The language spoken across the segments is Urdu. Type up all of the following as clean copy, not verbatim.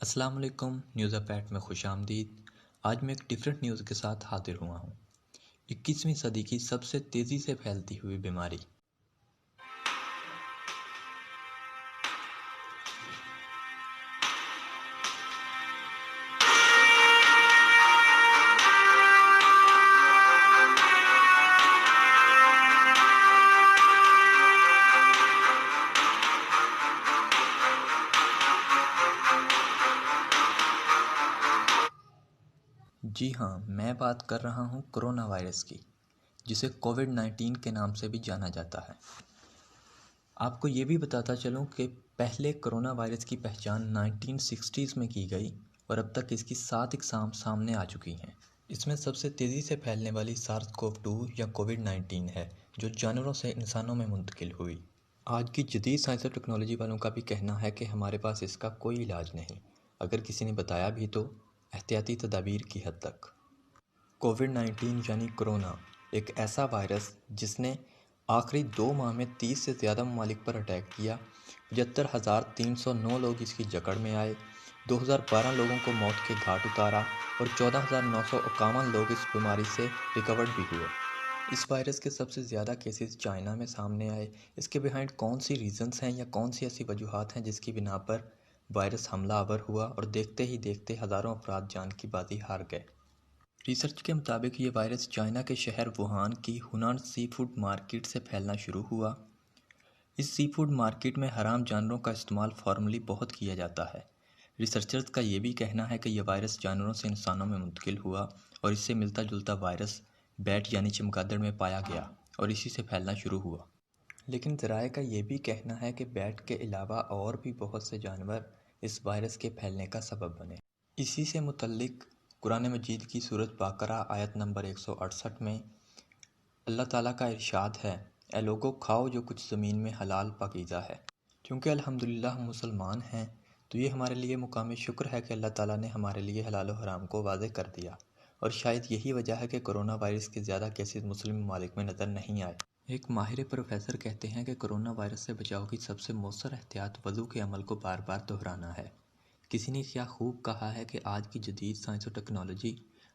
السلام علیکم، نیوز اپیٹ میں خوش آمدید۔ آج میں ایک ڈیفرنٹ نیوز کے ساتھ حاضر ہوا ہوں۔ 21ویں صدی کی سب سے تیزی سے پھیلتی ہوئی بیماری۔ جی ہاں، میں بات کر رہا ہوں کرونا وائرس کی، جسے کووڈ-19 کے نام سے بھی جانا جاتا ہے۔ آپ کو یہ بھی بتاتا چلوں کہ پہلے کرونا وائرس کی پہچان 1960s میں کی گئی اور اب تک اس کی 7 اقسام سامنے آ چکی ہیں۔ اس میں سب سے تیزی سے پھیلنے والی SARS-CoV-2 یا کووڈ-19 ہے، جو جانوروں سے انسانوں میں منتقل ہوئی۔ آج کی جدید سائنس اور ٹیکنالوجی والوں کا بھی کہنا ہے کہ ہمارے پاس اس کا کوئی علاج نہیں، اگر کسی نے بتایا بھی تو احتیاطی تدابیر کی حد تک۔ کووڈ-19 یعنی کرونا ایک ایسا وائرس جس نے آخری 2 ماہ میں 30 سے زیادہ ممالک پر اٹیک کیا۔ 75,309 لوگ اس کی جکڑ میں آئے، 2012 لوگوں کو موت کے گھاٹ اتارا اور 14,951 لوگ اس بیماری سے ریکورڈ بھی ہوئے۔ اس وائرس کے سب سے زیادہ کیسز چائنا میں سامنے آئے۔ اس کے بیہائنڈ کون سی ریزنز ہیں یا کون سی ایسی وجوہات ہیں جس کی بنا پر وائرس حملہ آور ہوا اور دیکھتے ہی دیکھتے ہزاروں افراد جان کی بازی ہار گئے۔ ریسرچ کے مطابق یہ وائرس چائنا کے شہر ووہان کی ہنان سی فوڈ مارکیٹ سے پھیلنا شروع ہوا۔ اس سی فوڈ مارکیٹ میں حرام جانوروں کا استعمال فارملی بہت کیا جاتا ہے۔ ریسرچرز کا یہ بھی کہنا ہے کہ یہ وائرس جانوروں سے انسانوں میں منتقل ہوا اور اس سے ملتا جلتا وائرس بیٹ یعنی چمگادڑ میں پایا گیا اور اسی سے پھیلنا شروع ہوا۔ لیکن ذرائع کا یہ بھی کہنا ہے کہ بیٹ کے علاوہ اور بھی بہت سے جانور اس وائرس کے پھیلنے کا سبب بنے۔ اسی سے متعلق قرآن مجید کی سورۃ بقرہ آیت نمبر 168 میں اللہ تعالیٰ کا ارشاد ہے، اے لوگو کھاؤ جو کچھ زمین میں حلال پاکیزہ ہے۔ چونکہ الحمدللہ ہم مسلمان ہیں تو یہ ہمارے لیے مقام شکر ہے کہ اللہ تعالیٰ نے ہمارے لیے حلال و حرام کو واضح کر دیا، اور شاید یہی وجہ ہے کہ کرونا وائرس کے زیادہ کیسز مسلم ممالک میں نظر نہیں آئے۔ ایک ماہر پروفیسر کہتے ہیں کہ کرونا وائرس سے بچاؤ کی سب سے مؤثر احتیاط وضو کے عمل کو بار بار دہرانا ہے۔ کسی نے کیا خوب کہا ہے کہ آج کی جدید سائنس و ٹیکنالوجی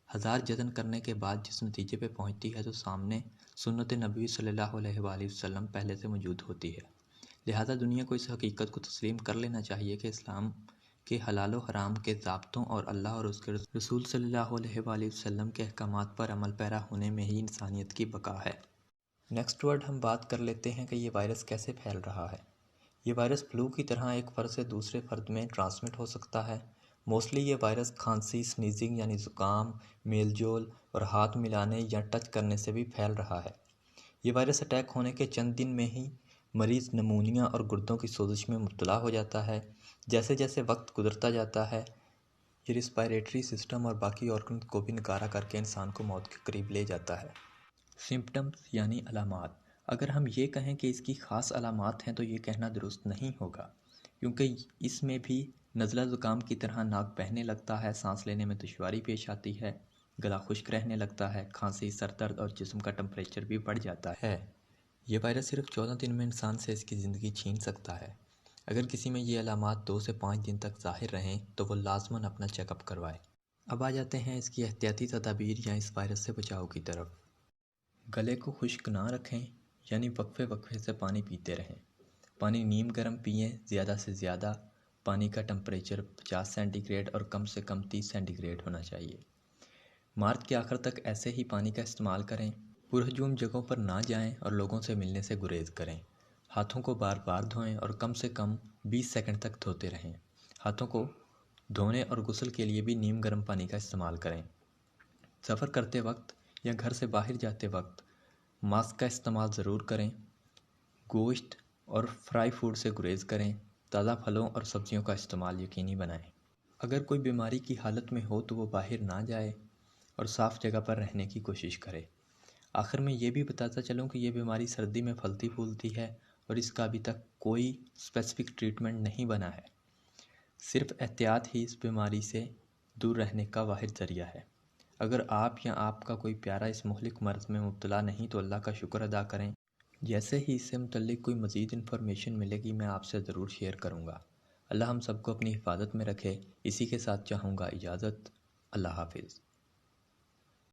1000 جتن کرنے کے بعد جس نتیجے پہ پہنچتی ہے تو سامنے سنت نبوی صلی اللہ علیہ وآلہ وسلم پہلے سے موجود ہوتی ہے۔ لہٰذا دنیا کو اس حقیقت کو تسلیم کر لینا چاہیے کہ اسلام کے حلال و حرام کے ضابطوں اور اللہ اور اس کے رسول صلی اللہ علیہ وآلہ وسلم کے احکامات پر عمل پیرا ہونے میں ہی انسانیت کی بقا ہے۔ نیکسٹ ورڈ ہم بات کر لیتے ہیں کہ یہ وائرس کیسے پھیل رہا ہے۔ یہ وائرس فلو کی طرح ایک فرد سے دوسرے فرد میں ٹرانسمٹ ہو سکتا ہے۔ موسٹلی یہ وائرس کھانسی، سنیزنگ یعنی زکام، میل جول اور ہاتھ ملانے یا ٹچ کرنے سے بھی پھیل رہا ہے۔ یہ وائرس اٹیک ہونے کے چند دن میں ہی مریض نمونیا اور گردوں کی سوزش میں مبتلا ہو جاتا ہے۔ جیسے جیسے وقت گزرتا جاتا ہے یہ ریسپائریٹری سسٹم اور باقی آرگنز کو بھی نکارہ کر کے انسان کو موت کے قریب لے جاتا ہے۔ سمپٹمز یعنی علامات۔ اگر ہم یہ کہیں کہ اس کی خاص علامات ہیں تو یہ کہنا درست نہیں ہوگا، کیونکہ اس میں بھی نزلہ زکام کی طرح ناک بہنے لگتا ہے، سانس لینے میں دشواری پیش آتی ہے، گلا خشک رہنے لگتا ہے، کھانسی، سر درد اور جسم کا ٹمپریچر بھی بڑھ جاتا ہے۔ یہ وائرس صرف 14 دن میں انسان سے اس کی زندگی چھین سکتا ہے۔ اگر کسی میں یہ علامات 2 سے 5 دن تک ظاہر رہیں تو وہ لازماً اپنا چیک اپ کروائے۔ اب آ جاتے ہیں اس کی احتیاطی تدابیر یا اس وائرس سے بچاؤ کی طرف۔ گلے کو خشک نہ رکھیں، یعنی وقفے وقفے سے پانی پیتے رہیں۔ پانی نیم گرم پئیں، زیادہ سے زیادہ۔ پانی کا ٹمپریچر 50 سینٹی گریڈ اور کم سے کم 30 سینٹی گریڈ ہونا چاہیے۔ مارچ کے آخر تک ایسے ہی پانی کا استعمال کریں۔ پرہجوم جگہوں پر نہ جائیں اور لوگوں سے ملنے سے گریز کریں۔ ہاتھوں کو بار بار دھوئیں اور کم سے کم 20 سیکنڈ تک دھوتے رہیں۔ ہاتھوں کو دھونے اور غسل کے لیے بھی نیم گرم پانی کا استعمال کریں۔ سفر کرتے وقت یا گھر سے باہر جاتے وقت ماسک کا استعمال ضرور کریں۔ گوشت اور فرائی فوڈ سے گریز کریں۔ تازہ پھلوں اور سبزیوں کا استعمال یقینی بنائیں۔ اگر کوئی بیماری کی حالت میں ہو تو وہ باہر نہ جائے اور صاف جگہ پر رہنے کی کوشش کرے۔ آخر میں یہ بھی بتاتا چلوں کہ یہ بیماری سردی میں پھلتی پھولتی ہے اور اس کا ابھی تک کوئی اسپیسیفک ٹریٹمنٹ نہیں بنا ہے۔ صرف احتیاط ہی اس بیماری سے دور رہنے کا واحد ذریعہ ہے۔ اگر آپ یا آپ کا کوئی پیارا اس مہلک مرض میں مبتلا نہیں تو اللہ کا شکر ادا کریں۔ جیسے ہی اس سے متعلق کوئی مزید انفارمیشن ملے گی میں آپ سے ضرور شیئر کروں گا۔ اللہ ہم سب کو اپنی حفاظت میں رکھے۔ اسی کے ساتھ چاہوں گا اجازت۔ اللہ حافظ۔